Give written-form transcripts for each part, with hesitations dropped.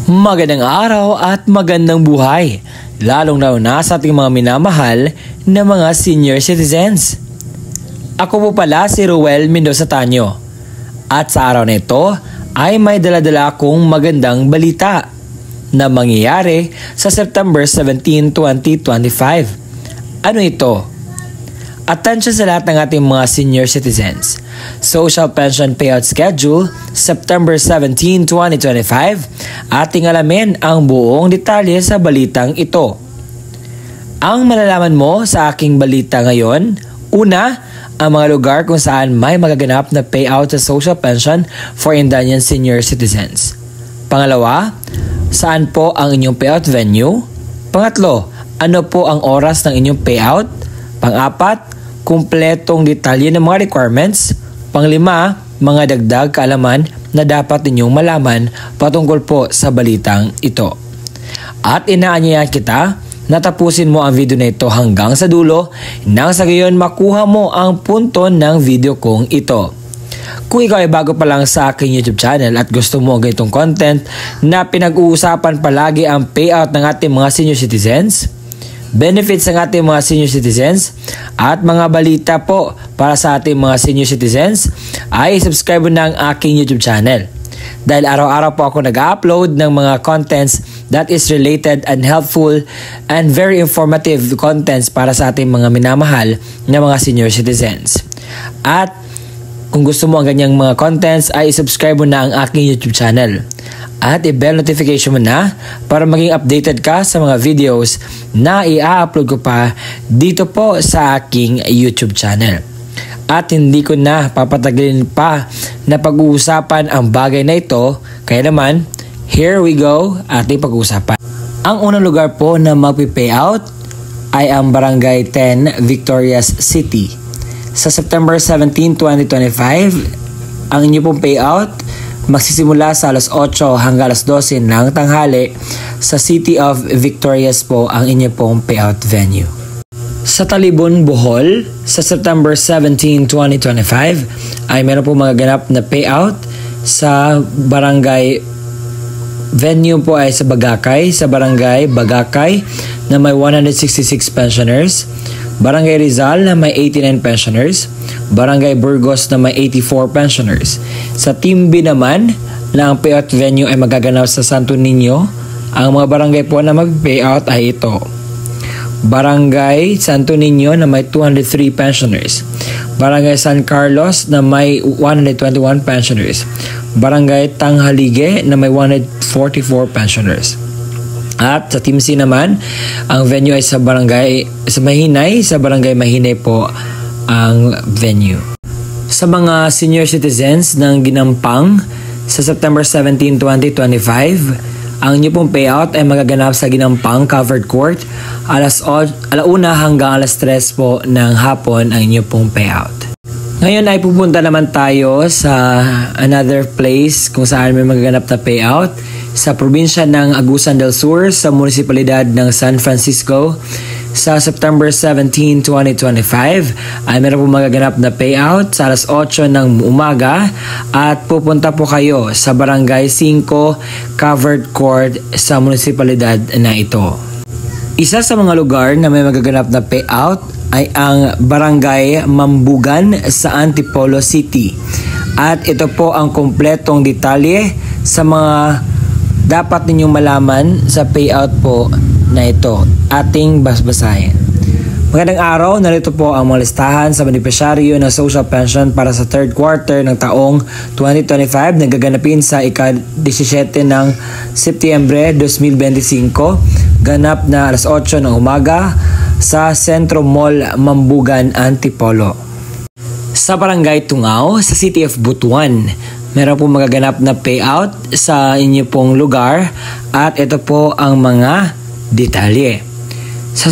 Magandang araw at magandang buhay, lalong na sa ating mga minamahal na mga senior citizens. Ako po pala si Ruel Mendoza Tanyo at sa araw na ito ay may daladala akong magandang balita na mangyayari sa September 17, 2025. Ano ito? Atensyon sa lahat ng ating mga senior citizens. Social Pension Payout Schedule, September 17, 2025. Ating alamin ang buong detalye sa balitang ito. Ang malalaman mo sa aking balita ngayon, una, ang mga lugar kung saan may magaganap na payout sa social pension for Indian senior citizens. Pangalawa, saan po ang inyong payout venue? Pangatlo, ano po ang oras ng inyong payout? Pang-apat, kumpletong detalye ng mga requirements. Panglima, mga dagdag kaalaman na dapat ninyong malaman patungkol po sa balitang ito. At inaanyayahan kita na tapusin mo ang video na ito hanggang sa dulo nang sa gayon makuha mo ang punto ng video kong ito. Kung ikaw ay bago pa lang sa aking YouTube channel at gusto mo ang ganitong content na pinag-uusapan palagi ang payout ng ating mga senior citizens, benefits ng ating mga senior citizens at mga balita po para sa ating mga senior citizens, ay subscribe na ang aking YouTube channel. Dahil araw-araw po ako nag-upload ng mga contents that is related and helpful and very informative contents para sa ating mga minamahal na mga senior citizens. At kung gusto mo ang ganyang mga contents ay subscribe mo na ang aking YouTube channel. At i-bell notification mo na para maging updated ka sa mga videos na i-upload ko pa dito po sa aking YouTube channel. At hindi ko na papatagalin pa na pag-uusapan ang bagay na ito, kaya naman, here we go, ating pag-uusapan. Ang unang lugar po na magpi-payout ay ang Barangay 10, Victorias City. Sa September 17, 2025, ang inyo pong payout magsisimula sa alas 8 hanggang alas 12 ng tanghali sa City of Victorias po ang inyong pong payout venue. Sa Talibon, Bohol, sa September 17, 2025 ay meron po magaganap na payout sa barangay venue po ay sa Bagakay, sa barangay Bagakay na may 166 pensioners, Barangay Rizal na may 89 pensioners, Barangay Burgos na may 84 pensioners. Sa Team B naman, na ang payout venue ay magaganap sa Santo Niño, ang mga barangay po na mag-payout ay ito. Barangay Santo Niño na may 203 pensioners, Barangay San Carlos na may 121 pensioners, Barangay Tanghalige na may 144 pensioners. At sa Team C naman, ang venue ay sa Barangay sa Mahinay, sa Barangay Mahinay po ang venue. Sa mga senior citizens ng Ginampang, sa September 17, 2025, ang inyo pong payout ay magaganap sa Ginampang Covered Court alauna hanggang alas 3 po ng hapon ang inyo pong payout. Ngayon ay pupunta naman tayo sa another place kung saan may magaganap na payout sa probinsya ng Agusan del Sur sa munisipalidad ng San Francisco. Sa September 17, 2025 ay meron po magaganap na payout sa alas 8 ng umaga at pupunta po kayo sa Barangay 5 Covered Court sa munisipalidad na ito. Isa sa mga lugar na may magaganap na payout ay ang Barangay Mambugan sa Antipolo City. At ito po ang kumpletong detalye sa mga dapat ninyong malaman sa payout po na ito. Ating basbasahin. Magandang araw, narito po ang mga listahan sa benepisyaryo ng social pension para sa third quarter ng taong 2025 na gaganapin sa ika-17 ng Setyembre 2025, ganap na alas 8 ng umaga sa Centro Mall, Mambugan, Antipolo. Sa Barangay Tungao, sa City of Butuan, meron po magaganap na payout sa inyo pong lugar at ito po ang mga detalye. Sa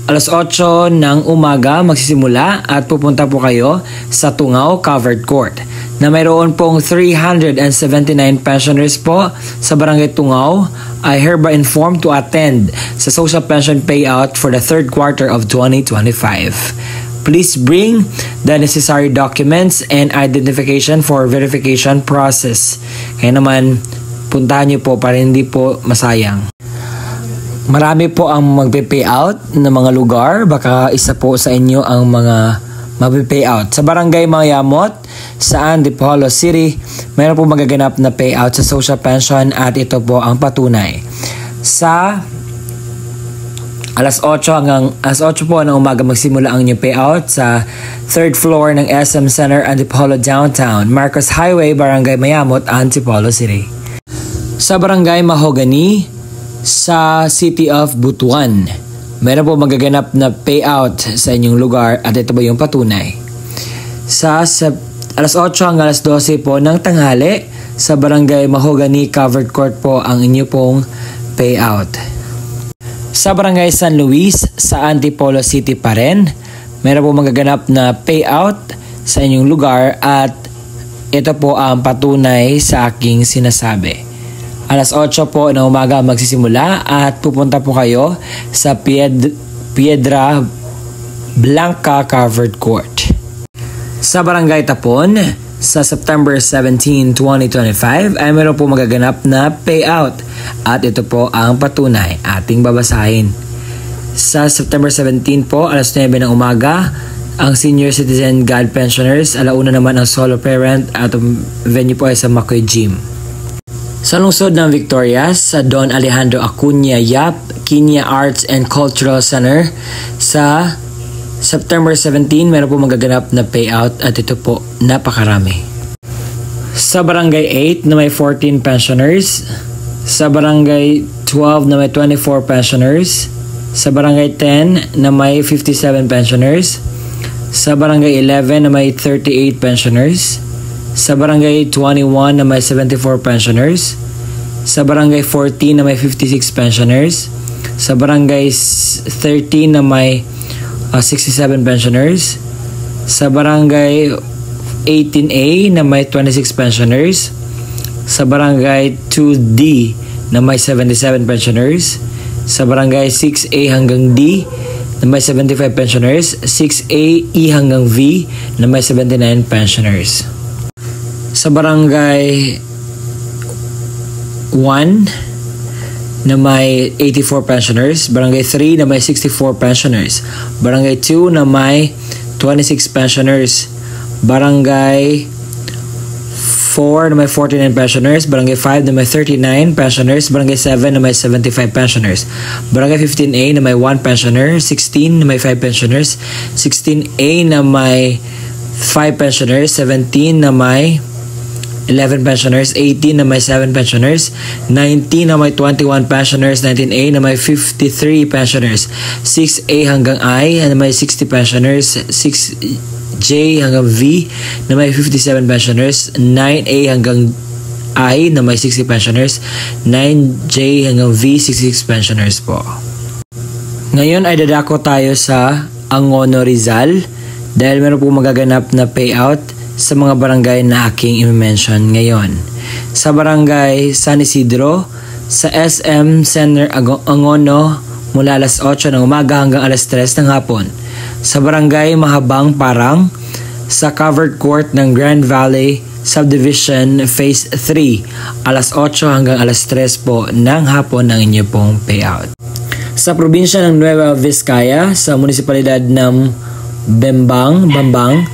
alas 8 ng umaga magsisimula at pupunta po kayo sa Tungao Covered Court na mayroon pong 379 pensioners po sa Barangay Tungao ay hereby informed to attend sa social pension payout for the third quarter of 2025. Please bring the necessary documents and identification for verification process. Kaya naman, puntahan nyo po para hindi po masayang. Marami po ang magpe-payout ng mga lugar. Baka isa po sa inyo ang mga magpe-payout. Sa Barangay Mayamot, sa Antipolo City, mayroon po magaganap na payout sa social pension at ito po ang patunay. Sa alas 8 po ng umaga magsimula ang inyong payout sa 3rd floor ng SM Center, Antipolo Downtown, Marcos Highway, Barangay Mayamot, Antipolo City. Sa Barangay Mahogany, sa City of Butuan, meron po magaganap na payout sa inyong lugar at ito po yung patunay. Sa alas 8 hanggang alas 12 po ng tanghali, sa Barangay Mahogany Covered Court po ang inyo pong payout. Sa Barangay San Luis, sa Antipolo City pa rin, meron po magaganap na payout sa inyong lugar at ito po ang patunay sa aking sinasabi. Alas 8 po ng umaga magsisimula at pupunta po kayo sa Piedra Blanca Covered Court. Sa Barangay Tapon, sa September 17, 2025 ay meron po magaganap na payout at ito po ang patunay ating babasahin. Sa September 17 po, alas 9 ng umaga, ang Senior Citizen God Pensioners, alauna naman ang Solo Parent at venue po ay sa Makoy Gym. Sa lungsod ng Victorias, sa Don Alejandro Acuña Yap Kinya Arts and Cultural Center, sa September 17, meron po magaganap na payout at ito po napakarami. Sa Barangay 8 na may 14 pensioners, sa Barangay 12 na may 24 pensioners, sa Barangay 10 na may 57 pensioners, sa Barangay 11 na may 38 pensioners, sa Barangay 21 na may 74 pensioners, sa Barangay 14 na may 56 pensioners, sa Barangay 13 na may 67 pensioners, sa Barangay 18A na may 26 pensioners, sa Barangay 2D na may 77 pensioners, sa Barangay 6A hanggang D na may 75 pensioners, 6A, E hanggang V na may 79 pensioners. Sa Barangay 1 na may 84 pensioners, Barangay 3 na may 64 pensioners, Barangay 2 na may 26 pensioners, Barangay 4 na may 49 pensioners, Barangay 5 na may 39 pensioners, Barangay 7 na may 75 pensioners, Barangay 15A na may 1 pensioner, 16 na may 5 pensioners, 16A na may 5 pensioners, 17 na may 11 pensioners, 18 na may 7 pensioners, 19 na may 21 pensioners, 19A na may 53 pensioners, 6A hanggang I na may 60 pensioners, 6J hanggang V na may 57 pensioners, 9A hanggang I na may 60 pensioners, 9J hanggang V 66 pensioners po. Ngayon ay dadako tayo sa Angono, Rizal dahil meron po magaganap na payout sa mga barangay na aking i-mention ngayon. Sa Barangay San Isidro, sa SM Center Angono mula alas 8 ng umaga hanggang alas 3 ng hapon. Sa Barangay Mahabang Parang, sa Covered Court ng Grand Valley Subdivision Phase 3, alas 8 hanggang alas 3 po ng hapon ang inyo pong payout. Sa probinsya ng Nueva Vizcaya, sa munisipalidad ng Bambang,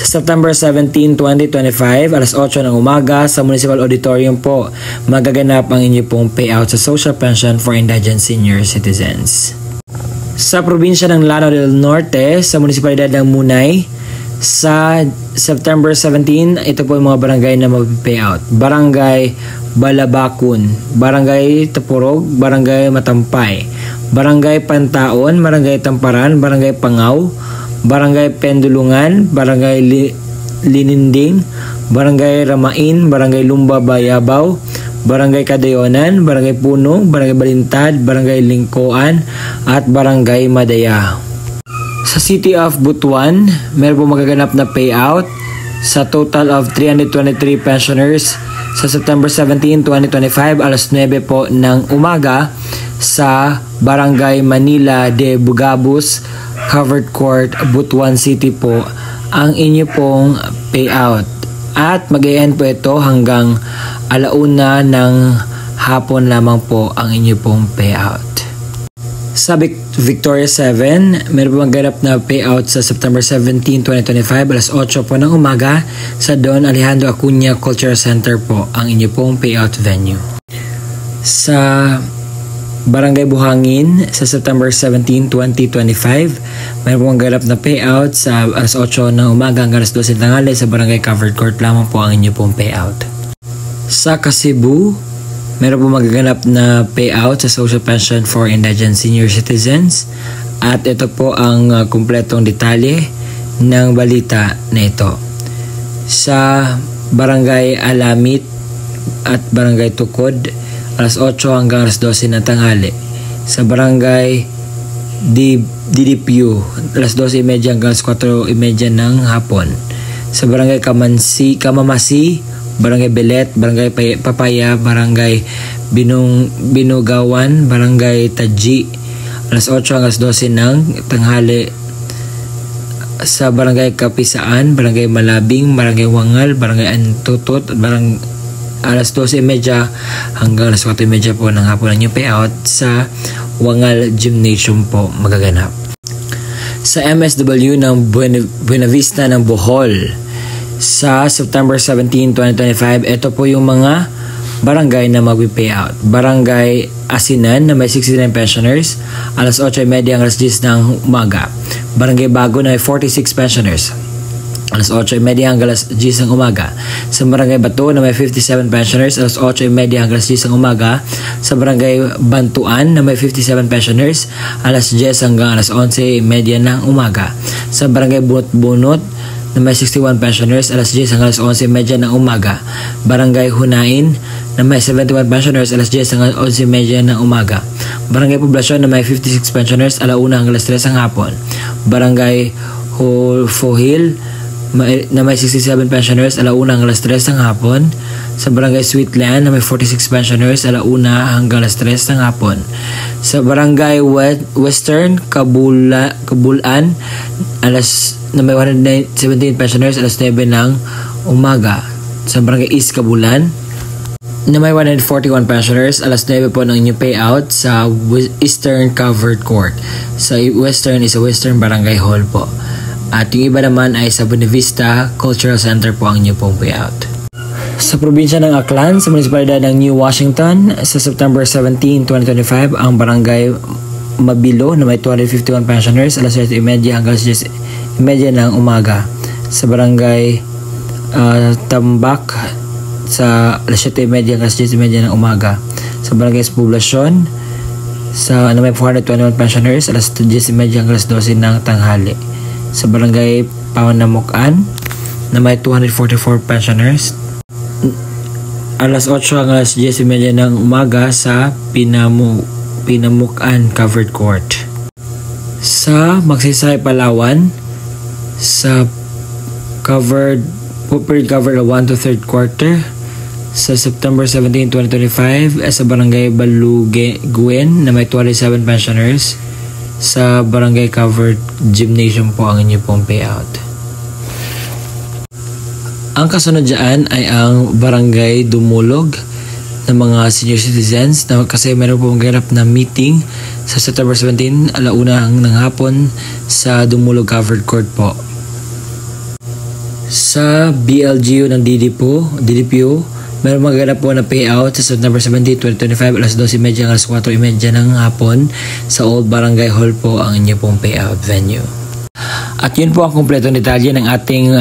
sa September 17, 2025, alas 8 ng umaga sa Municipal Auditorium po, magaganap ang inyo pong payout sa Social Pension for Indigent Senior Citizens. Sa probinsya ng Lanao del Norte, sa munisipalidad ng Munay, sa September 17, ito po yung mga barangay na mag-payout. Barangay Balabakun, Barangay Tapurog, Barangay Matampay, Barangay Pantaon, Barangay Tamparan, Barangay Pangaw, Barangay Pendulungan, Barangay Lininding, Barangay Ramain, Barangay Lumba Bayabaw, Barangay Kadayonan, Barangay Puno, Barangay Balintad, Barangay Lingkoan, at Barangay Madaya. Sa City of Butuan, meron po magaganap na payout sa total of 323 pensioners sa September 17, 2025, alas 9 po ng umaga sa Barangay Manila de Bugabus, Covered Court, Butuan City po ang inyo pong payout. At mag-e-end po ito hanggang alauna ng hapon lamang po ang inyo pong payout. Sa Victoria 7, meron pong ganap na payout sa September 17, 2025, alas 8 po ng umaga sa Don Alejandro Acuña Cultural Center po ang inyo pong payout venue. Sa Barangay Buhangin sa September 17, 2025, meron pong ganap na payout sa alas 8 ng umaga hanggang alas 12 ng tanghali sa Barangay Covered Court lamang po ang inyo pong payout. Sa Cebu, meron po magaganap na payout sa social pension for indigent senior citizens at ito po ang kumpletong detalye ng balita na ito. Sa Barangay Alamit at Barangay Tukod, alas 8 hanggang alas 12 ng tanghali. Sa Barangay DDPU, alas 12:30 hanggang alas 4:30 ng hapon. Sa Barangay Kamamasi, Barangay Belet, Barangay Papaya, Barangay Binugawan, Barangay Taji, alas 8 hanggang alas 12 ng tanghali. Sa Barangay Kapisaan, Barangay Malabing, Barangay Wangal, Barangay Antutot, alas 12:30 hanggang alas 4:30 po ng hapon ang yung payout sa Wangal Gymnasium po magaganap. Sa MSW ng Buena Vista ng Bohol, sa September 17, 2025, ito po yung mga barangay na mag-payout. Barangay Asinan na may 69 pensioners, alas 8:30 hanggang alas 10 ng umaga. Barangay Bago na may 46 pensioners, alas 8:30 hanggang alas 10 ng umaga. Sa Barangay Bato na may 57 pensioners, alas 8:30 hanggang alas 10 ng umaga. Sa Barangay Bantuan na may 57 pensioners, alas 10 hanggang alas 11:30 ng umaga. Sa Barangay Bunot-Bunot na may 61 pensioners, alas 10 hanggang alas 11:30 ng umaga. Barangay Hunain na may 71 pensioners, alas 10 hanggang 11:30 ng umaga. Barangay Poblasyon na may 56 pensioners, alauna hanggang alas 3 ng hapon. Barangay Fohil na may 67 pensioners, alauna hanggang alas 3 ng hapon. Sa Barangay Sweetland na may 46 pensioners, alauna hanggang alas 3 ng hapon. Sa Barangay Western Kabulan na may 117 pensioners, alas 9 ng umaga. Sa Barangay East Kabulan na may 141 pensioners, alas 9 po ng inyong payout sa Eastern Covered Court. Sa Western is sa Western Barangay Hall po. At yung iba naman ay sa Buena Vista Cultural Center po ang inyong pong payout. Sa probinsya ng Aklan, sa munisipalidad ng New Washington, sa September 17, 2025, ang Barangay Mabilo na may 251 pensioners, alas 7:30 hanggang alas 10:30 ng umaga. Sa Barangay Tambak, sa alas 7:30 hanggang alas 10:30 ng umaga. Sa Barangay Poblasyon, sa may 421 pensioners, alas 10:30 hanggang alas 12 ng tanghali. Sa Barangay Panamukan na may 244 pensioners, alas 8 hanggang alas 10:30 ng umaga sa Pinamukan Covered Court. Sa Magsaysay, Palawan, sa period covered 1 to 3rd quarter, sa September 17, 2025, sa Barangay Baluguen na may 27 pensioners, sa Barangay Covered Gymnasium po ang inyong pong payout. Ang kasunod dyan ay ang Barangay Dumulog ng mga senior citizens na kasi meron pong ganap na meeting sa September 17, alauna ng hapon sa Dumulog Covered Court po. Sa BLGU ng DDPU, meron maganap po na payout sa September 17, 2025, alas 12:30 hanggang alas 4:30 ng hapon sa Old Barangay Hall po ang inyo pong payout venue. At yun po ang kumpletong detalye ng ating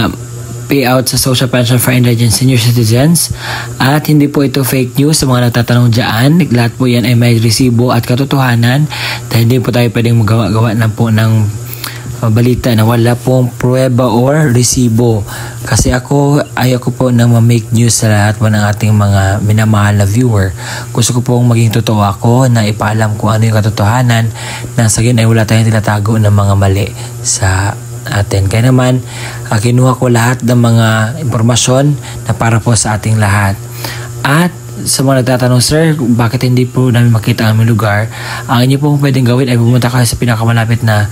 payout sa Social Pension for Indigent Senior Citizens. At hindi po ito fake news sa mga nagtatanong dyan. Lahat po yan ay may resibo at katotohanan dahil hindi po tayo pwedeng magawa-gawa na po ng balita na wala pong pruweba or resibo. Kasi ayaw ko po nang ma-make news sa lahat po ng ating mga minamahal na viewer. Gusto ko pong maging totoo ako na ipaalam kung ano yung katotohanan na sa akin ay wala tayong tinatago ng mga mali sa atin. Kaya naman, kinuha ko lahat ng mga impormasyon na para po sa ating lahat. At Sa mga nagtatanong, sir, bakit hindi po namin makita ang aming lugar? Ang inyo pong pwedeng gawin ay pumunta kayo sa pinakamalapit na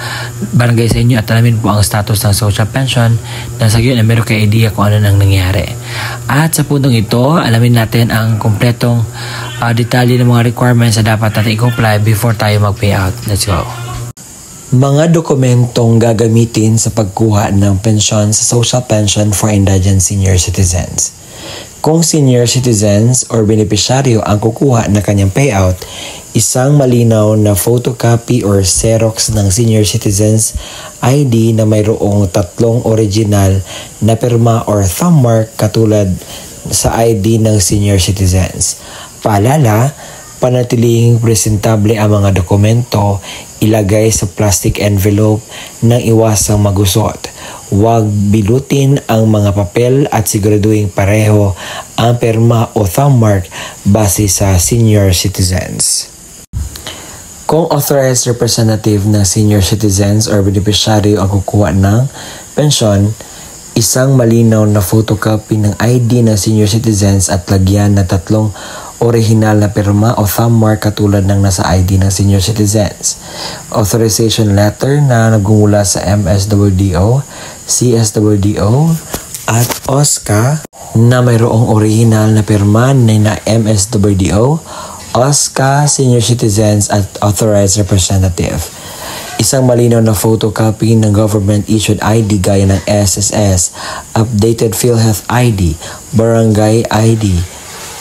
barangay sa inyo at alamin po ang status ng social pension na sa gayon ay meron kayo idea kung ano nang nangyari. At sa puntong ito, alamin natin ang kompletong detalye ng mga requirements na dapat natin i-comply before tayo mag-payout. Let's go. Mga dokumentong gagamitin sa pagkuha ng pensyon sa social pension for indigent senior citizens. Kung senior citizens or benepisyaryo ang kukuha ng kanyang payout, isang malinaw na photocopy or Xerox ng senior citizens ID na mayroong 3 original na pirma or thumb mark katulad sa ID ng senior citizens. Paalala, panatiling presentable ang mga dokumento, ilagay sa plastic envelope nang iwasang magusot. Huwag bilutin ang mga papel at siguraduhin pareho ang pirma o thumb mark base sa senior citizens. Kung authorized representative ng senior citizens or beneficiary ang kukuha ng pensyon, isang malinaw na photocopy ng ID ng senior citizens at lagyan na 3 original na pirma o thumb mark katulad ng nasa ID ng senior citizens. Authorization letter na nagmumula sa MSWDO, CSWDO at OSCA na mayroong original na pirma na MSWDO, OSCA, senior citizens at authorized representative. Isang malinaw na photocopy ng government-issued ID gaya ng SSS, updated PhilHealth ID, Barangay ID,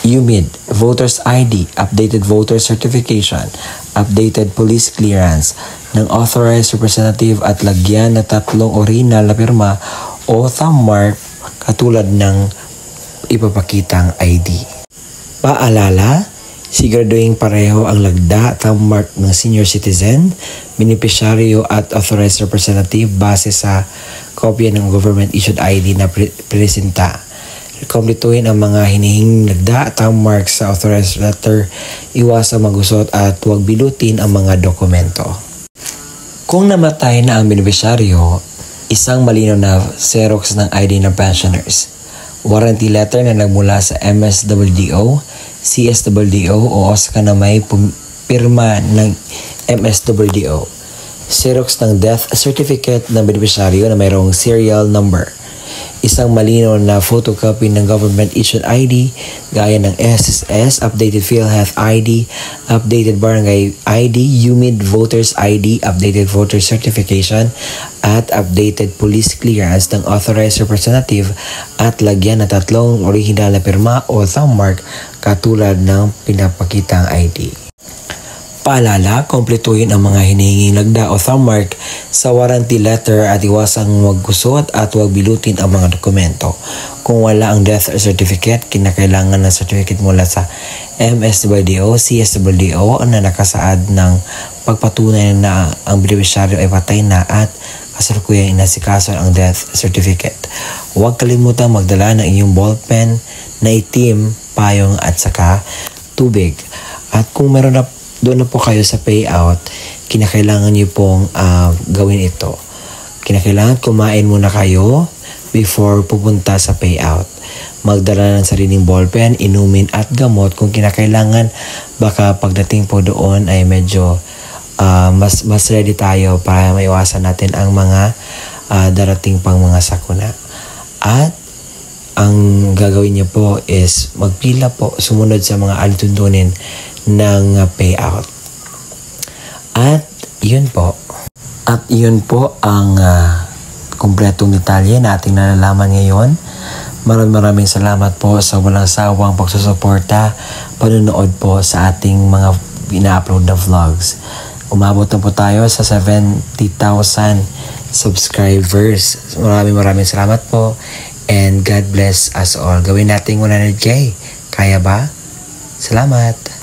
UMID, Voters ID, updated voter certification, updated police clearance ng authorized representative at lagyan na 3 original na pirma o thumb mark katulad ng ipapakitang ID. Paalala, siguraduhin pareho ang lagda thumb mark ng senior citizen, benepisyaryo at authorized representative base sa kopya ng government-issued ID na presenta. Kumpletuhin ang mga hinihinging lagda, thumb mark sa authorized letter, iwasang magusot at huwag bilutin ang mga dokumento. Kung namatay na ang benepisyaryo, isang malinaw na Xerox ng ID ng pensioners, warranty letter na nagmula sa MSWDO, CSWDO o OSCA na may pirma ng MSWDO, Xerox ng death certificate ng benepisyaryo na mayroong serial number, isang malinaw na photocopy ng government-issued ID gaya ng SSS, updated PhilHealth ID, updated Barangay ID, UMID Voters ID, updated voter certification, at updated police clearance ng authorized representative at lagyan ng 3 original na pirma o thumb mark katulad ng pinapakitang ID. Paalala, kumpletuhin ang mga hinihinging lagda o thumb mark sa warranty letter at iwasang maggusot at huwag bilutin ang mga dokumento. Kung wala ang death certificate, kinakailangan ng certificate mula sa MSWDO, CSWDO na nakasaad ng pagpatunay na ang benepisyaryo ay patay na at kasalukuyang inasikaso ang death certificate. Huwag kalimutang magdala ng inyong ballpen na itim, payong at saka tubig. At kung meron na doon na po kayo sa payout, kinakailangan nyo pong gawin ito. Kinakailangan kumain muna kayo before pupunta sa payout. Magdala ng sariling ballpen, inumin at gamot kung kinakailangan. Baka pagdating po doon ay medyo mas ready tayo para maiwasan natin ang mga darating pang mga sakuna. At ang gagawin niyo po is magpila po, sumunod sa mga alituntunin ng payout. At yun po. At yun po ang kumpletong detalye na ating nalalaman ngayon. Maraming salamat po sa walang sawang pagsusuporta, panunood po sa ating mga ina-upload na vlogs. Umabot na po tayo sa 70,000 subscribers. Maraming salamat po and God bless us all. Gawin natin 100K. Kaya ba? Salamat!